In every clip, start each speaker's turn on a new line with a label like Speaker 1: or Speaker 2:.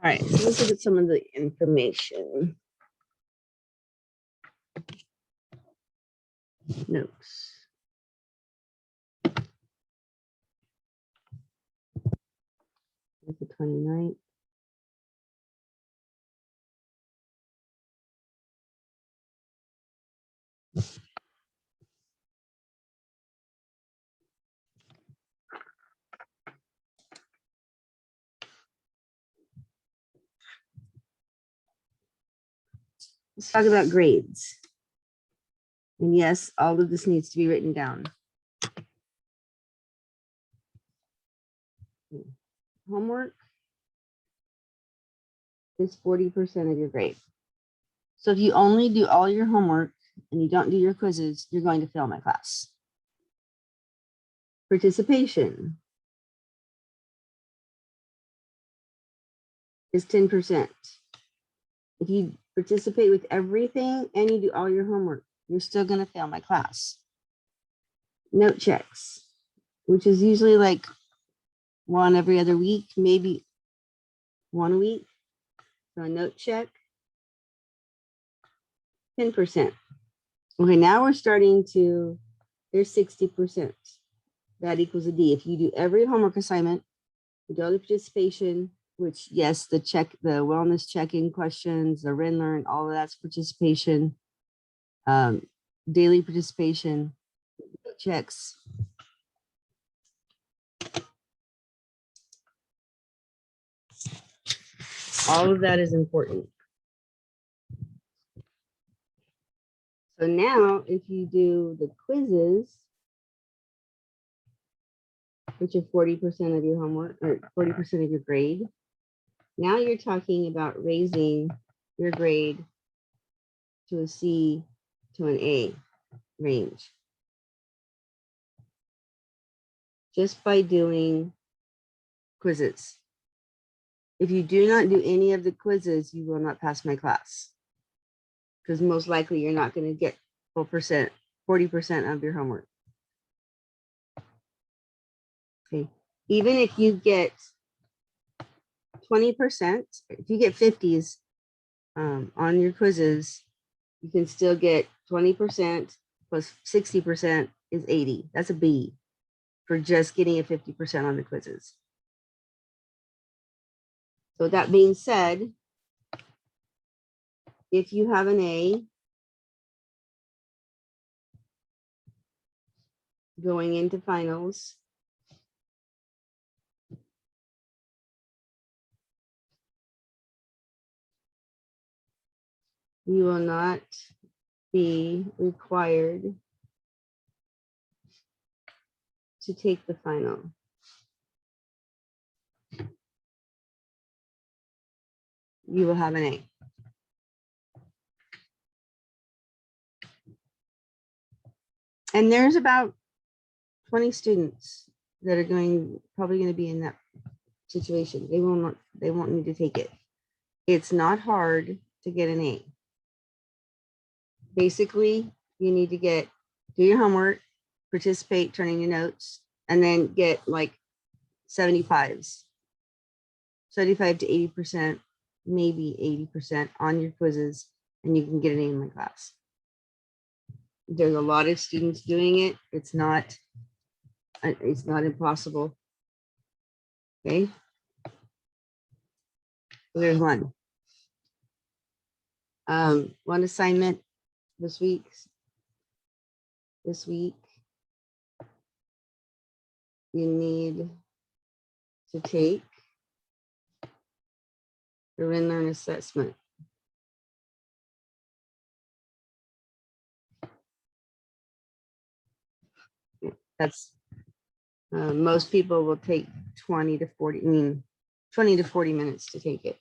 Speaker 1: All right, so let's look at some of the information. Notes. There's the 29th. Let's talk about grades. And yes, all of this needs to be written down. Homework is 40% of your grade. So if you only do all your homework and you don't do your quizzes, you're going to fail my class. Participation is 10%. If you participate with everything and you do all your homework, you're still going to fail my class. Note checks, which is usually like one every other week, maybe 1 week. So a note check, 10%. Okay, now we're starting to, there's 60%. That equals a D. If you do every homework assignment, you do all the participation, which yes, the wellness check-in questions, the Ren Learn, all of that's participation, daily participation, checks. All of that is important. So now if you do the quizzes, which are 40% of your homework or 40% of your grade, now you're talking about raising your grade to a C to an A range. Just by doing quizzes. If you do not do any of the quizzes, you will not pass my class. Because most likely you're not going to get 40% of your homework. Okay. Even if you get 20%, if you get 50s on your quizzes, you can still get 20% plus 60% is 80. That's a B for just getting a 50% on the quizzes. So that being said, if you have an A going into finals, you will not be required to take the final. You will have an A. And there's about 20 students that are probably going to be in that situation. They won't need to take it. It's not hard to get an A. Basically, you need to do your homework, participate, turn in your notes, and then get like 75s, 75 to 80%, maybe 80% on your quizzes, and you can get an A in my class. There's a lot of students doing it. It's not impossible. Okay. So there's one. One assignment this week. You need to take the Ren Learn assessment. That's most people will take 20 to 40 minutes to take it.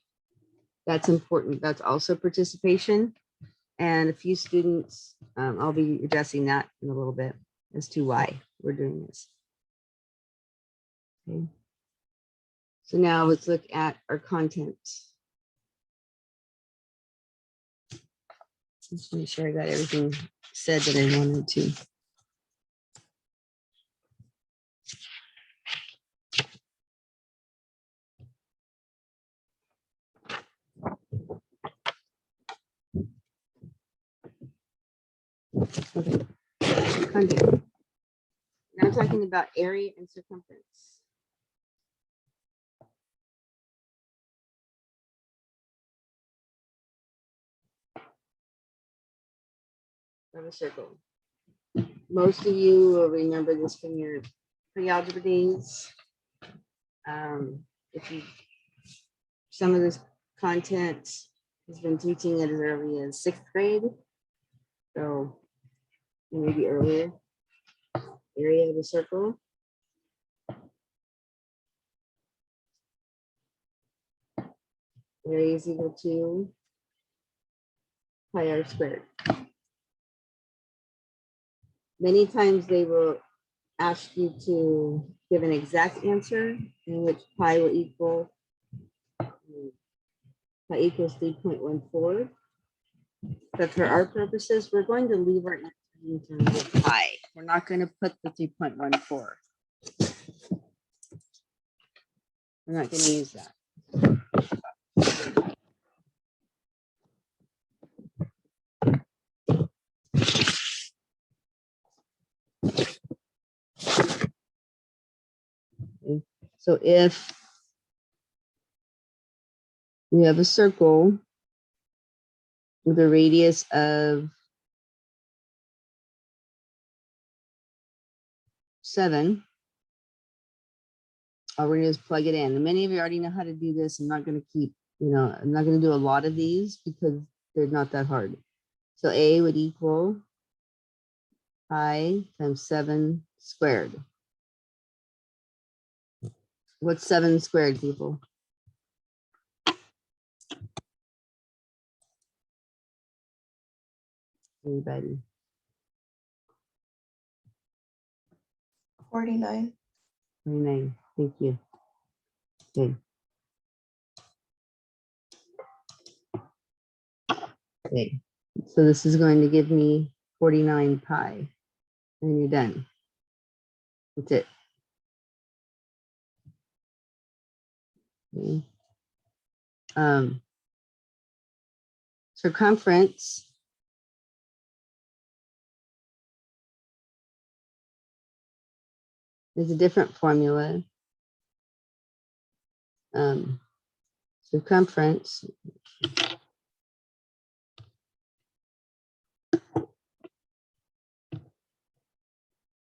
Speaker 1: That's important. That's also participation. And a few students, I'll be addressing that in a little bit as to why we're doing this. Okay. So now let's look at our content. Just make sure I got everything said that I wanted to. Okay. 100. Now talking about area and circumference. Of a circle. Most of you will remember this from your pre-algebra days. If you, some of this content has been teaching it as early as 6th grade, so maybe earlier. Area of a circle. Area is equal to pi r squared. Many times they will ask you to give an exact answer in which pi will equal pi equals 3.14. But for our purposes, we're going to leave our answer in terms of pi. We're not going to put the 3.14. We're not going to use that. Okay. So if we have a circle with a radius of 7, all we're going to do is plug it in. And many of you already know how to do this. I'm not going to keep, I'm not going to do a lot of these because they're not that hard. So A would equal pi times 7 squared. What's 7 squared, people? Anybody?
Speaker 2: 49.
Speaker 1: 29. Thank you. Okay. Okay. So this is going to give me 49 pi. And you're done. That's it. Okay. Circumference is a different formula. Circumference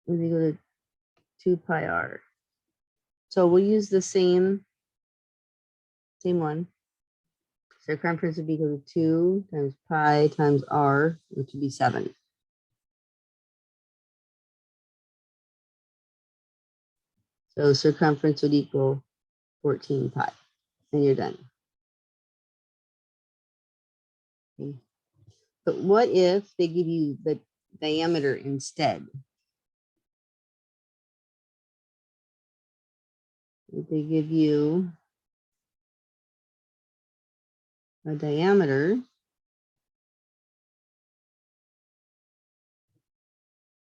Speaker 1: is equal to 2 pi r. So we'll use the same one. Circumference would be equal to 2 times pi times r, which would be 7. So circumference would equal 14 pi, and you're done. Okay. But what if they give you the diameter instead? If they give you a diameter,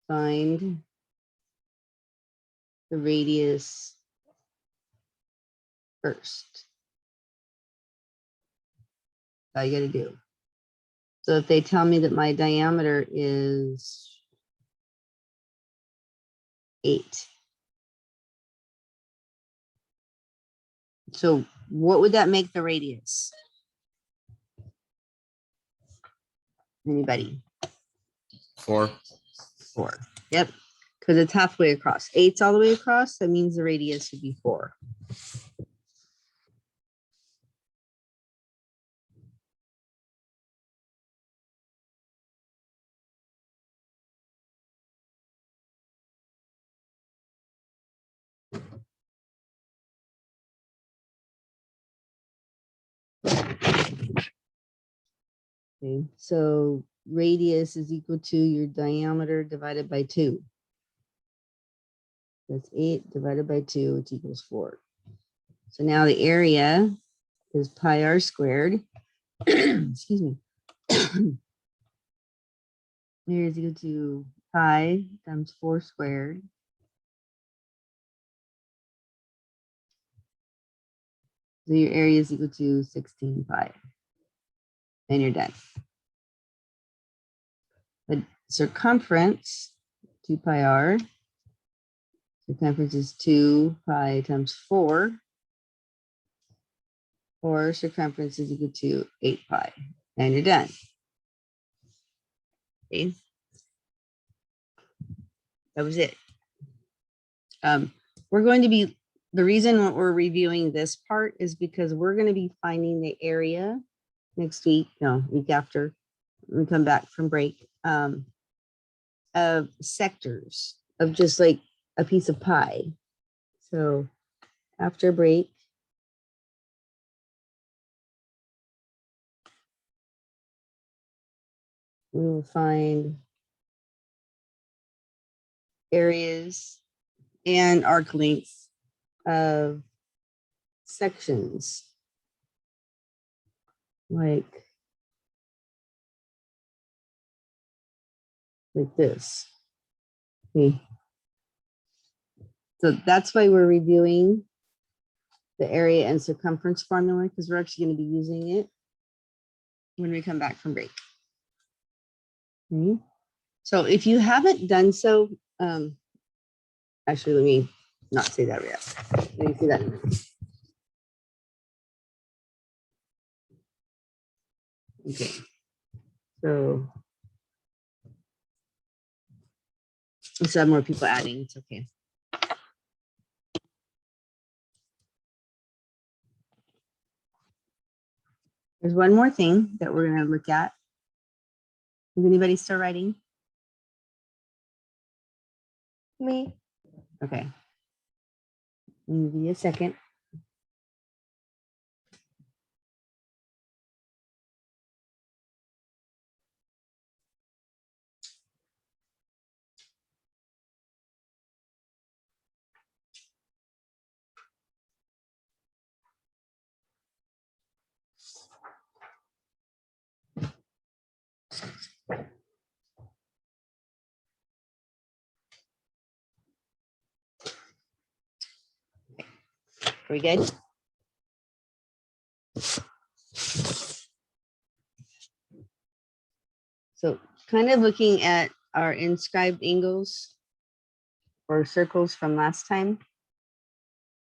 Speaker 1: find the radius first. That's all you got to do. So if they tell me that my diameter is 8, so what would that make the radius? Anybody?
Speaker 3: 4.
Speaker 1: 4. Yep, because it's halfway across. 8's all the way across. That means the radius would be 4. Okay, so radius is equal to your diameter divided by 2. That's 8 divided by 2, which equals 4. So now the area is pi r squared. Excuse me. Area is equal to pi times 4 squared. So your area is equal to 16 pi. And you're done. But circumference, 2 pi r. Circumference is 2 pi times 4. Or circumference is equal to 8 pi. And you're done. Okay. That was it. We're going to be, the reason we're reviewing this part is because we're going to be finding the area next week, no, week after we come back from break, of sectors of just like a piece of pie. So after break, we will find areas and arc lengths of sections like this. Okay. So that's why we're reviewing the area and circumference formula, because we're actually going to be using it when we come back from break. Okay. So if you haven't done so, actually, let me not say that yet. Let me see that in a minute. Okay. So let's have more people adding. It's okay. There's one more thing that we're going to look at. Is anybody still writing?
Speaker 2: Me.
Speaker 1: Okay. Give me a second. Are we good? So kind of looking at our inscribed angles or circles from last time.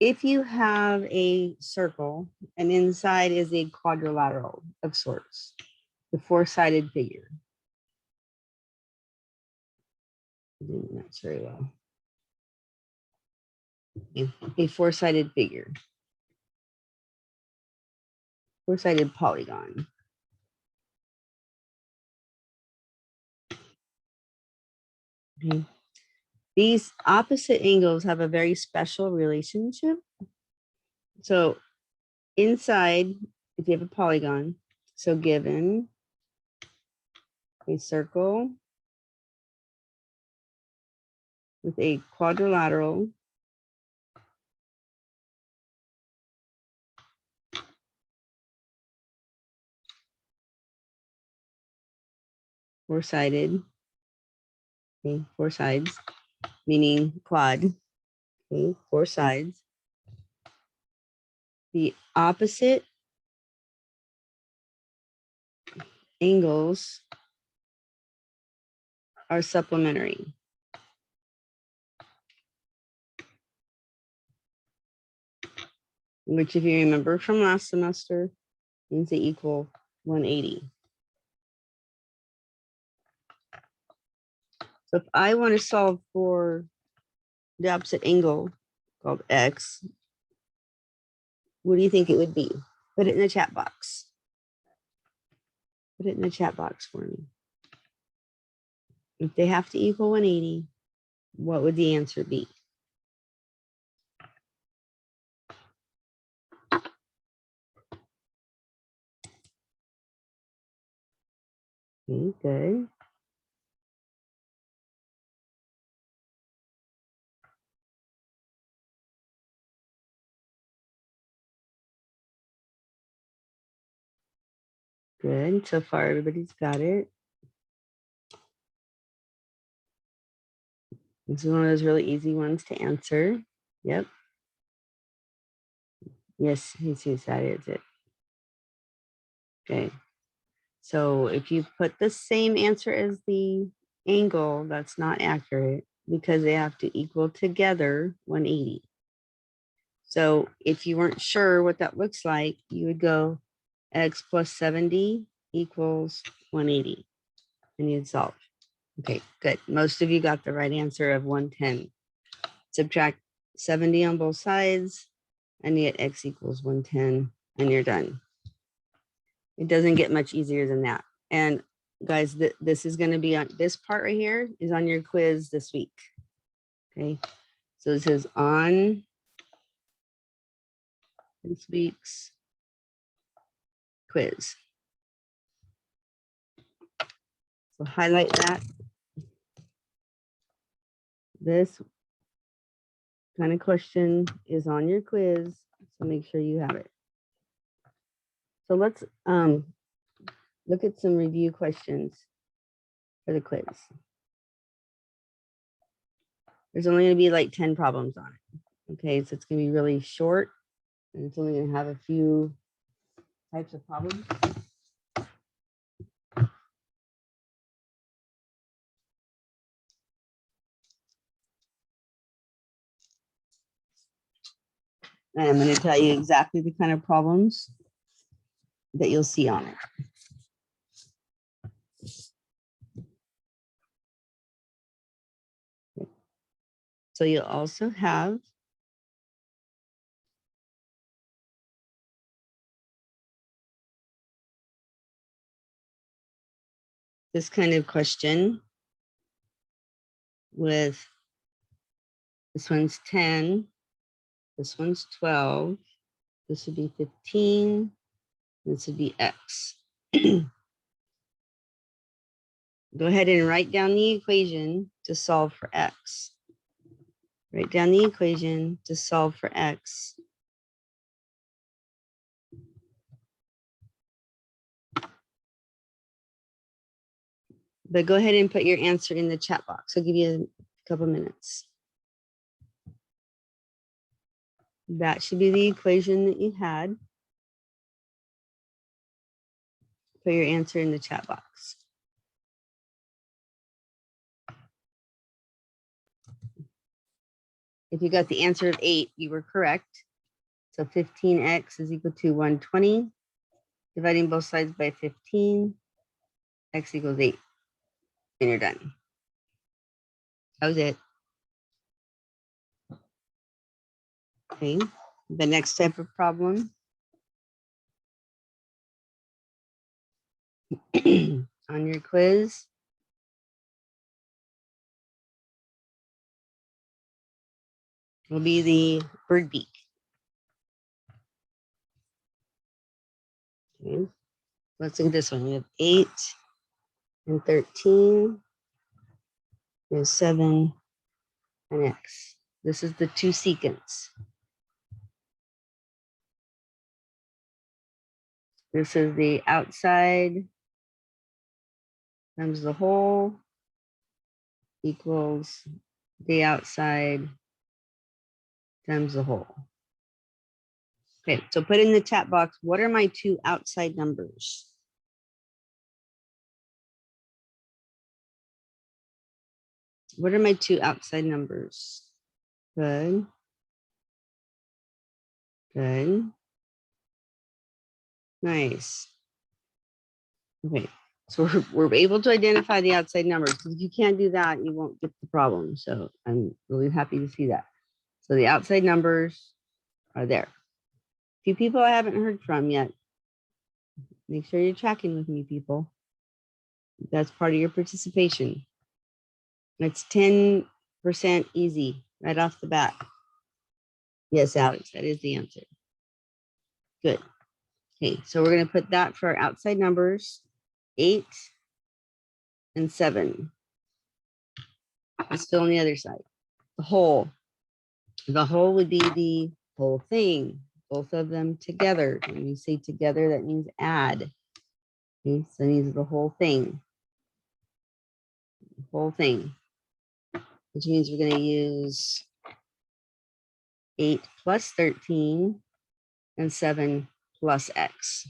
Speaker 1: If you have a circle and inside is a quadrilateral of sorts, the four-sided figure. Didn't match very well. A four-sided figure. Four-sided polygon. Okay. These opposite angles have a very special relationship. So inside, if you have a polygon, so given a circle with a quadrilateral four-sided, okay, four sides, meaning quad, okay, four sides. The opposite angles are supplementary. Which, if you remember from last semester, means they equal 180. So if I want to solve for the opposite angle called x, what do you think it would be? Put it in the chat box. Put it in the chat box for me. If they have to equal 180, what would the answer be? Okay, good. Good. So far, everybody's got it. This is one of those really easy ones to answer. Yep. Yes, Jesus, that is it. Okay. So if you put the same answer as the angle, that's not accurate because they have to equal together 180. So if you weren't sure what that looks like, you would go x plus 70 equals 180 and you'd solve. Okay, good. Most of you got the right answer of 110. Subtract 70 on both sides and you get x equals 110 and you're done. It doesn't get much easier than that. And guys, this is going to be on this part right here is on your quiz this week. Okay, so this is on this week's quiz. So highlight that. This kind of question is on your quiz, so make sure you have it. So let's look at some review questions for the quiz. There's only going to be like 10 problems on it. Okay, so it's going to be really short, and it's only going to have a few types of problems. And I'm going to tell you exactly the kind of problems that you'll see on it. So you'll also have this kind of question with this one's 10, this one's 12, this would be 15, this would be x. Go ahead and write down the equation to solve for x. Write down the equation to solve for x. But go ahead and put your answer in the chat box. I'll give you a couple minutes. That should be the equation that you had. Put your answer in the chat box. If you got the answer of 8, you were correct. So 15x is equal to 120. Dividing both sides by 15, x equals 8. And you're done. That was it. Okay, the next type of problem. On your quiz. Will be the bird beak. Okay, let's look at this one. We have 8 and 13. There's 7 and x. This is the 2 secants. This is the outside times the whole equals the outside times the whole. Okay, so put in the chat box, what are my 2 outside numbers? What are my 2 outside numbers? Good. Good. Nice. Okay, so we're able to identify the outside numbers. If you can't do that, you won't get the problem. So I'm really happy to see that. So the outside numbers are there. A few people I haven't heard from yet. Make sure you're tracking with me, people. That's part of your participation. It's 10% easy right off the bat. Yes, Alex, that is the answer. Good. Okay, so we're going to put that for our outside numbers, 8 and 7. It's still on the other side. The whole. The whole would be the whole thing, both of them together. When you say together, that means add. Okay, so these are the whole thing. The whole thing. Which means we're going to use 8 plus 13 and 7 plus x.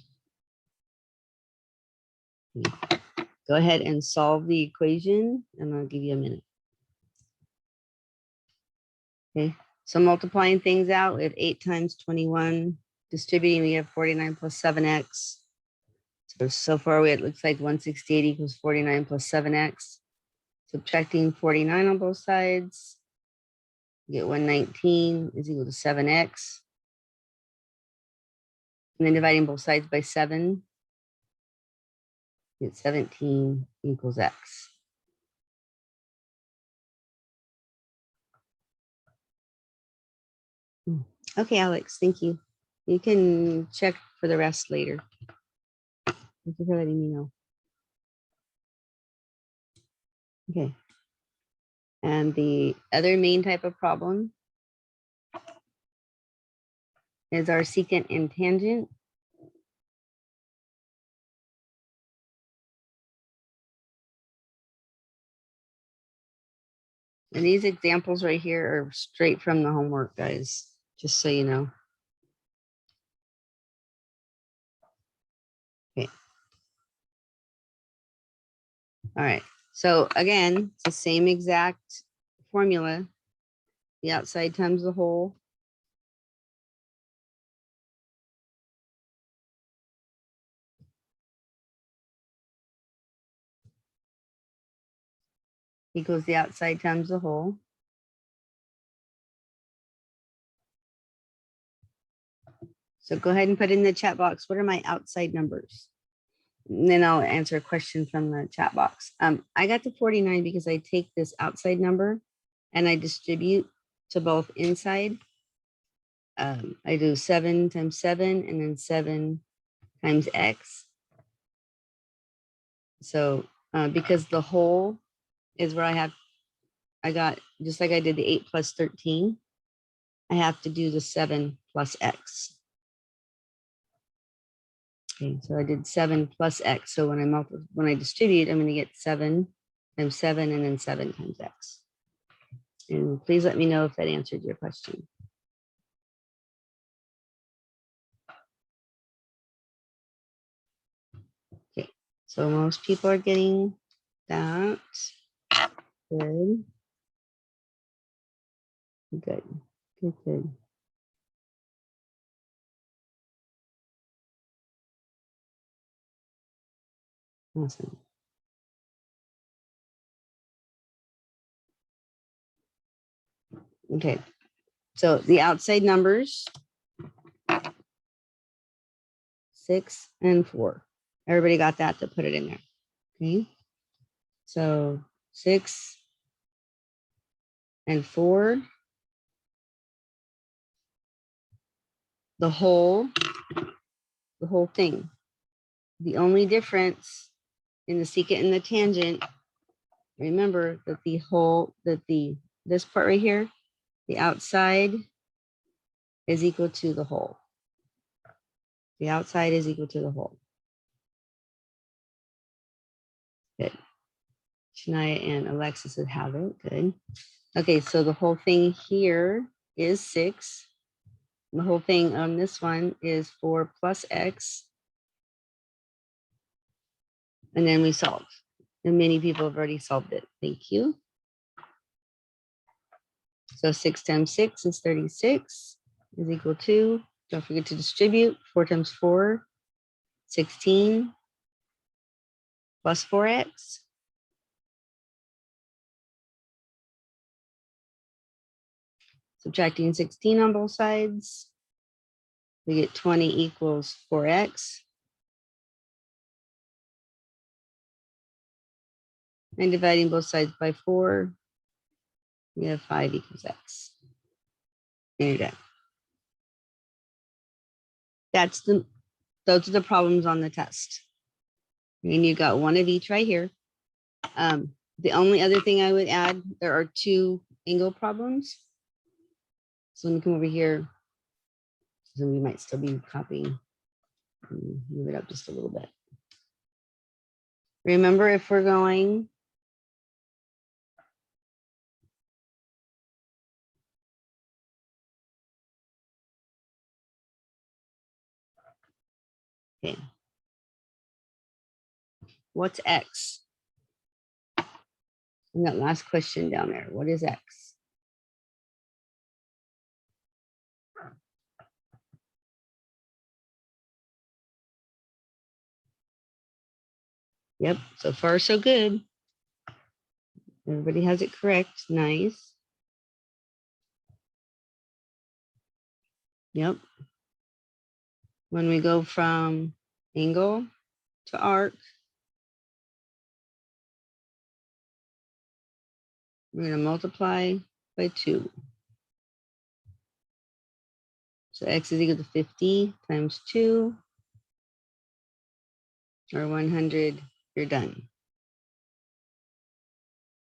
Speaker 1: go ahead and solve the equation, and I'll give you a minute. Okay, so multiplying things out, we have 8 times 21. Distributing, we have 49 plus 7x. So far, it looks like 168 equals 49 plus 7x. Subtracting 49 on both sides, you get 119 is equal to 7x. And then dividing both sides by 7, you get 17 equals x. Okay, Alex, thank you. You can check for the rest later. Thank you for letting me know. Okay. And the other main type of problem is our secant and tangent. And these examples right here are straight from the homework, guys, just so you know. Okay. All right. So again, it's the same exact formula. The outside times the whole. Equals the outside times the whole. So go ahead and put in the chat box, what are my outside numbers? And then I'll answer a question from the chat box. I got to 49 because I take this outside number and I distribute to both inside. I do 7 times 7 and then 7 times x. So because the whole is where I got, just like I did the 8 plus 13, I have to do the 7 plus x. Okay, so I did 7 plus x. So when I distribute, I'm going to get 7 times 7 and then 7 times x. And please let me know if that answered your question. Okay, so most people are getting that. Good. Good. Good, good. Awesome. Okay, so the outside numbers, 6 and 4. Everybody got that to put it in there. Okay, so 6 and 4, the whole thing. The only difference in the secant and the tangent, remember that this part right here, the outside is equal to the whole. The outside is equal to the whole. Good. Shania and Alexis would have it. Good. Okay, so the whole thing here is 6. The whole thing on this one is 4 plus x. And then we solve. And many people have already solved it. Thank you. So 6 times 6 is 36 is equal to, don't forget to distribute, 4 times 4, 16 plus 4x. Subtracting 16 on both sides, we get 20 equals 4x. And dividing both sides by 4, we have 5 equals x. There you go. Those are the problems on the test. And you got one of each right here. The only other thing I would add, there are 2 angle problems. So let me come over here. So we might still be copying. Move it up just a little bit. Remember, if we're going okay. What's X? And that last question down there, what is X? Yep, so far so good. Everybody has it correct, nice. Yep. When we go from angle to arc, we're gonna multiply by 2. So X is equal to 50 times 2, or 100, you're done.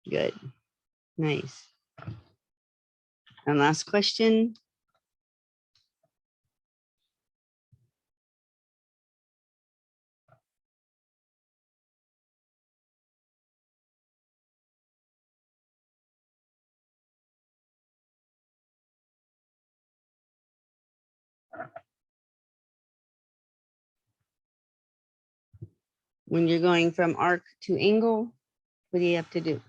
Speaker 1: Good, nice. And last question. When you're going from arc to angle, what do you have to do?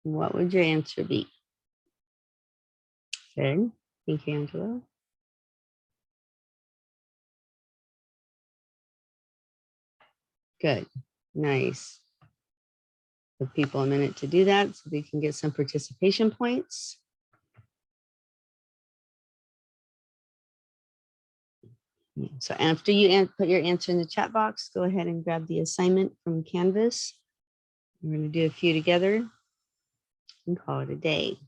Speaker 1: What would your answer be? Good. Thank you, Angela. Good. Nice. Give people a minute to do that so they can get some participation points. So after you put your answer in the chat box, go ahead and grab the assignment from Canvas. We're going to do a few together and call it a day.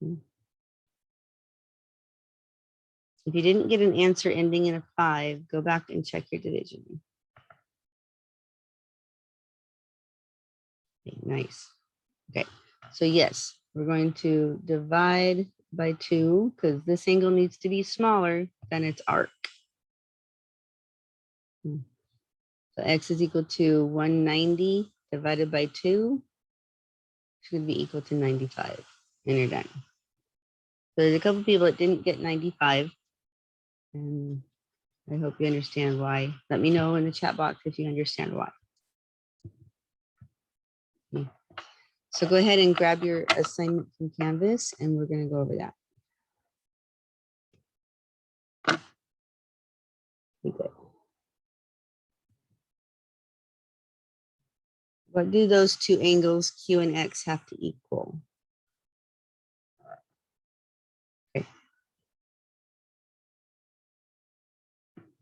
Speaker 1: If you didn't get an answer ending in a 5, go back and check your division. Okay, nice. Okay, so yes, we're going to divide by 2 because this angle needs to be smaller than its arc. So X is equal to 190 divided by 2 should be equal to 95, and you're done. So there's a couple people that didn't get 95, and I hope you understand why. Let me know in the chat box if you understand why. Okay. So go ahead and grab your assignment from Canvas, and we're going to go over that. Okay. What do those two angles Q and X have to equal? Okay.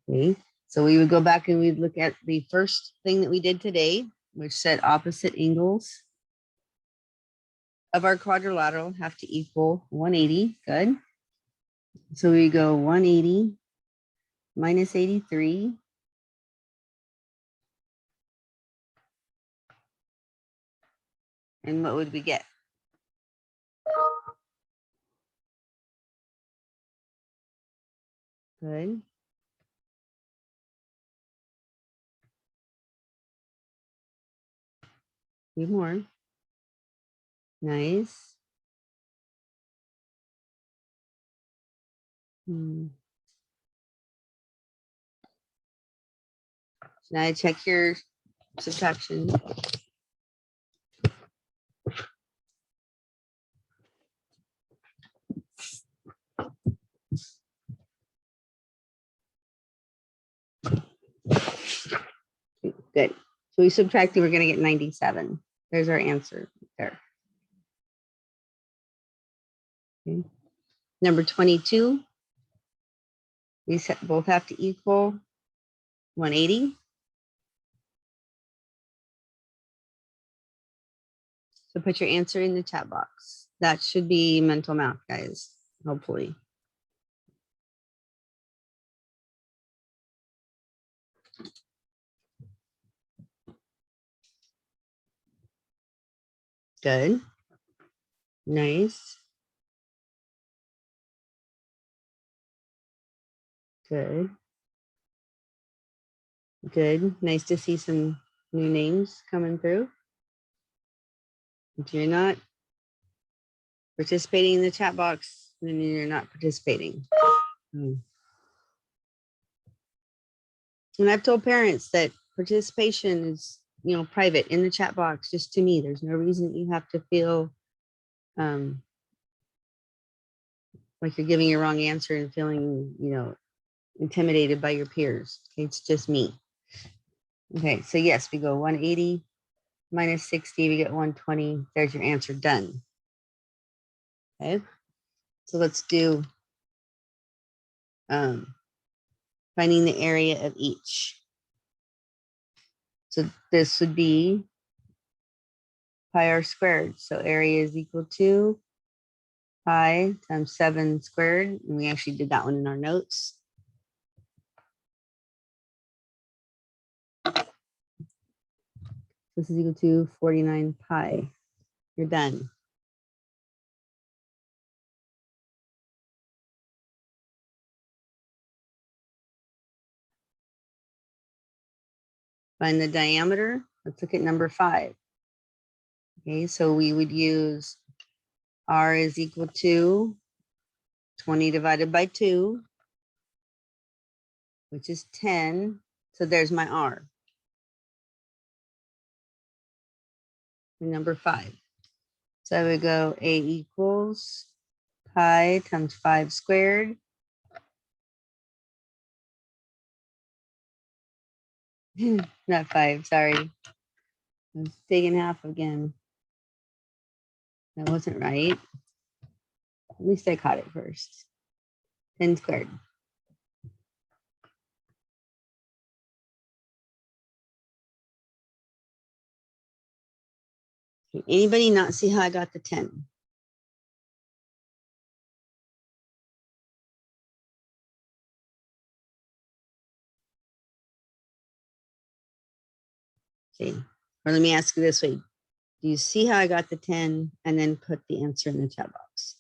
Speaker 1: Okay. So we would go back and we'd look at the first thing that we did today, which said opposite angles of our quadrilateral have to equal 180. Good. So we go 180 minus 83. And what would we get? Good. Few more. Nice. Now check your subtraction. Good. So we subtracted, we're going to get 97. There's our answer there. Okay. Number 22. We both have to equal 180. So put your answer in the chat box. That should be mental math, guys, hopefully. Good. Nice. Good. Good. Nice to see some new names coming through. If you're not participating in the chat box, then you're not participating. And I've told parents that participation is, you know, private in the chat box, just to me. There's no reason that you have to feel like you're giving a wrong answer and feeling, you know, intimidated by your peers. Okay, it's just me. Okay, so yes, we go 180 minus 60, we get 120. There's your answer, done. Okay, so let's do finding the area of each. So this would be pi r squared. So area is equal to pi times 7 squared. And we actually did that one in our notes. This is equal to 49 pi. You're done. Find the diameter. Let's look at number 5. Okay, so we would use r is equal to 20 divided by 2, which is 10. So there's my r. And number 5. So I would go a equals pi times 5 squared. Not 5, sorry. I was taking half again. That wasn't right. At least I caught it first. 10 squared. Okay, anybody not see how I got the 10? Okay, or let me ask you this way. Do you see how I got the 10 and then put the answer in the chat box?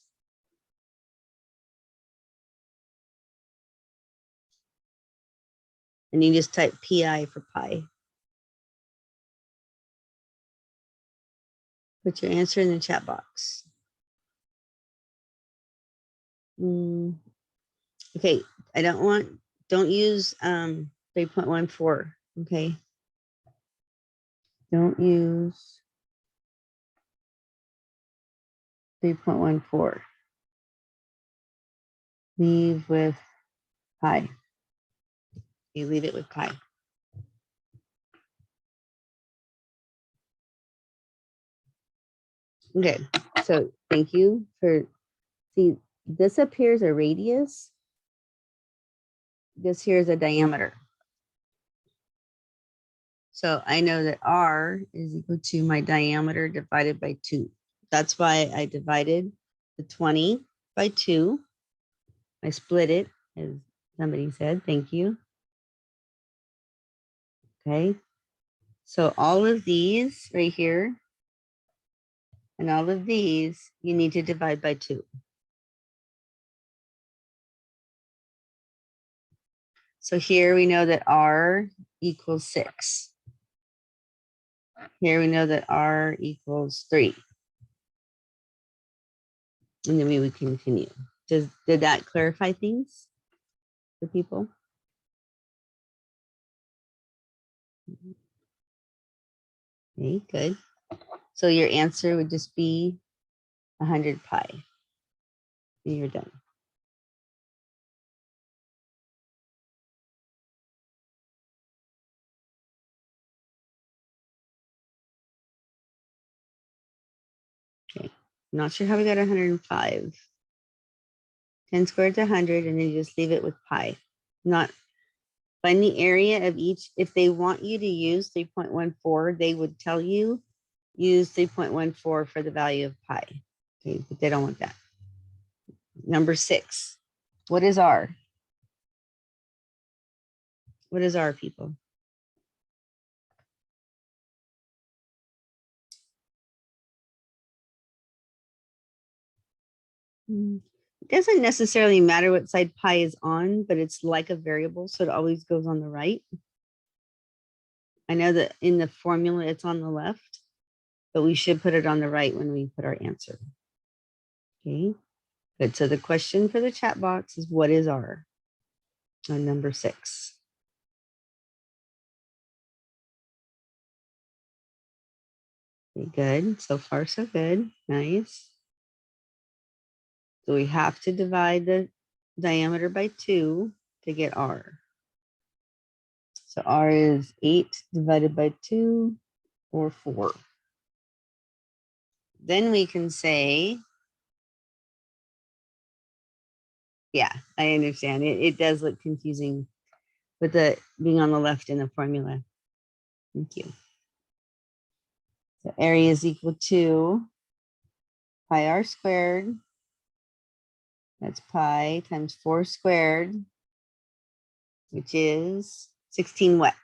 Speaker 1: And you just type PI for pi. Put your answer in the chat box. Okay, I don't use 3.14, okay? Don't use 3.14. Leave with pi. You leave it with pi. Okay, so thank you for, see, this up here is a radius. This here is a diameter. So I know that r is equal to my diameter divided by 2. That's why I divided the 20 by 2. I split it, as somebody said, thank you. Okay, so all of these right here and all of these, you need to divide by 2. So here we know that r equals 6. Here we know that r equals 3. And then we would continue. Did that clarify things for people? Okay, good. So your answer would just be 100 pi. And you're done. Okay, not sure how we got 105. 10 squared is 100, and then you just leave it with pi. Not find the area of each. If they want you to use 3.14, they would tell you use 3.14 for the value of pi. Okay, but they don't want that. Number 6. What is r? What is r, people? It doesn't necessarily matter what side pi is on, but it's like a variable, so it always goes on the right. I know that in the formula it's on the left, but we should put it on the right when we put our answer. Okay, Good. So the question for the chat box is, what is R on number 6? Okay, good. So far, so good. Nice. So we have to divide the diameter by 2 to get R. So R is 8 divided by 2 or 4. Then we can say, yeah, I understand. It does look confusing with the being on the left in the formula. Thank you. So area is equal to pi r squared. That's pi times 4 squared, which is 16 what?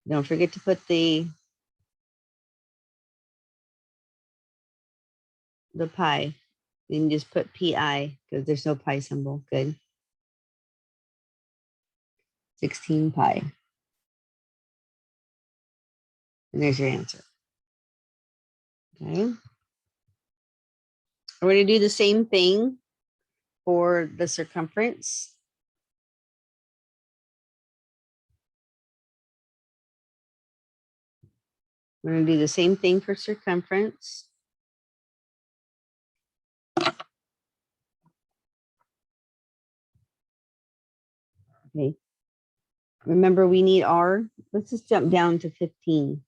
Speaker 1: Don't forget to put the pi. You can just put pi because there's no pi symbol. Good. 16 pi. And there's your answer. Okay. We're going to do the same thing for the circumference. We're going to do the same thing for circumference. Okay. Remember, we need R. Let's just jump down to 15.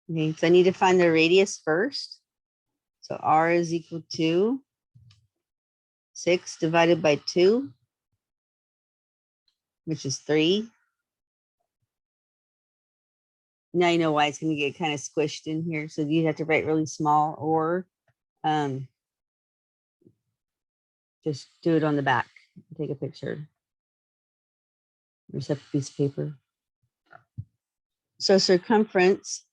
Speaker 1: Okay, so I need to find the radius first. So R is equal to 6 divided by 2, which is 3. Now you know why it's going to get kind of squished in here. So you have to write really small, or just do it on the back. Take a picture. Or set a piece of paper. So circumference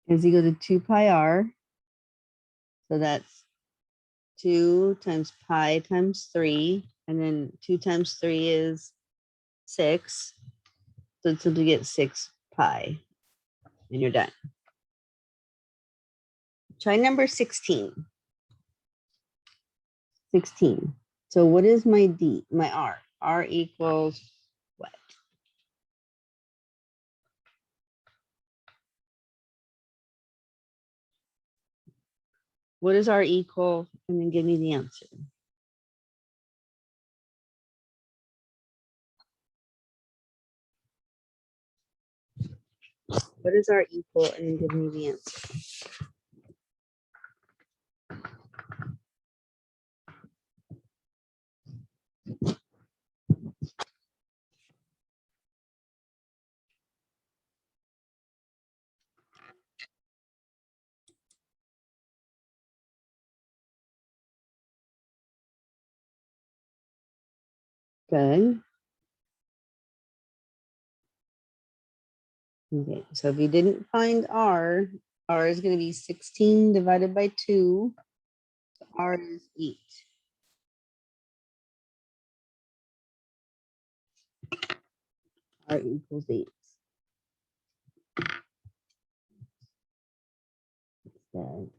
Speaker 1: is equal to 2 pi r. So that's 2 times pi times 3. And then 2 times 3 is 6. So it's simply get 6 pi. And you're done. Try number 16. 16. So what is my D, my R? R equals what? What is R equal? And then give me the answer. What is R equal? And then give me the answer. Good. Okay, so if you didn't find R, R is going to be 16 divided by 2. R is 8. R equals 8. So,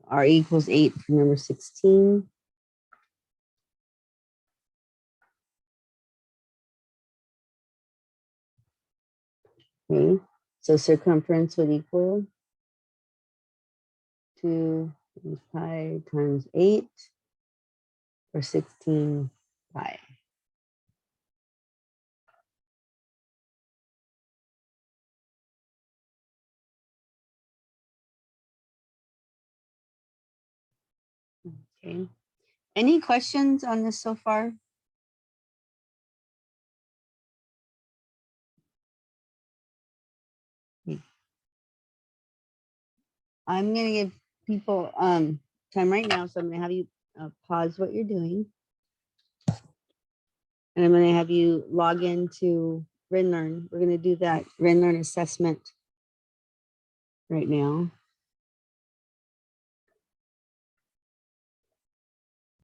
Speaker 1: R equals 8 for number 16. Okay, so circumference would equal 2 pi times 8 or 16 pi. Okay. Any questions on this so far? I'm going to give people time right now. So I'm going to have you pause what you're doing. And I'm going to have you log into RenLearn. We're going to do that RenLearn assessment right now.